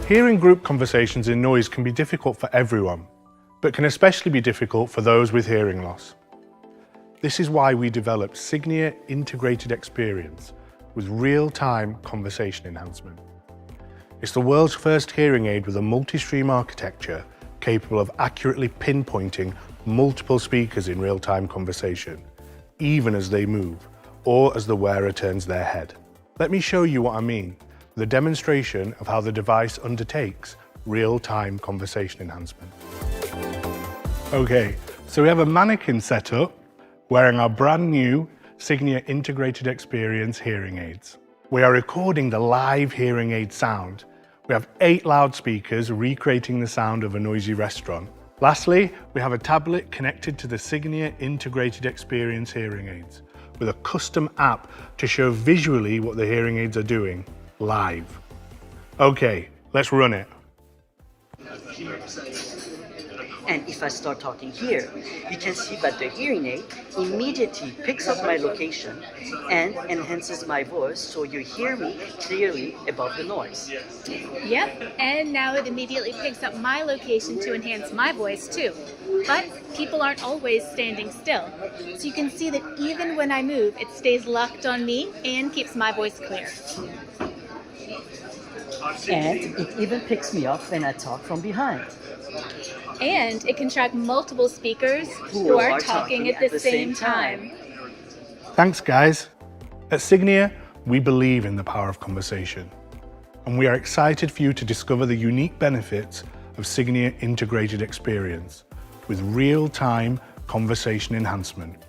Hearing group conversations in noise can be difficult for everyone, but can especially be difficult for those with hearing loss. This is why we developed Signia Integrated Xperience with real-time conversation enhancement. It's the world's first hearing aid with a multi-stream architecture capable of accurately pinpointing multiple speakers in real-time conversation, even as they move or as the wearer turns their head. Let me show you what I mean with a demonstration of how the device undertakes real-time conversation enhancement. Okay, so we have a mannequin set up wearing our brand new Signia Integrated Xperience hearing aids. We are recording the live hearing aid sound. We have 8 loudspeakers recreating the sound of a noisy restaurant. Lastly, we have a tablet connected to the Signia Integrated Xperience hearing aids with a custom app to show visually what the hearing aids are doing live. Okay, let's run it. And if I start talking here, you can see that the hearing aid immediately picks up my location and enhances my voice so you hear me clearly above the noise. Yep, and now it immediately picks up my location to enhance my voice too. But people aren't always standing still, so you can see that even when I move, it stays locked on me and keeps my voice clear. And it even picks me up when I talk from behind. And it can track multiple speakers who are talking at the same time. Thanks, guys. At Signia, we believe in the power of conversation, and we are excited for you to discover the unique benefits of Signia Integrated Xperience with real-time conversation enhancement.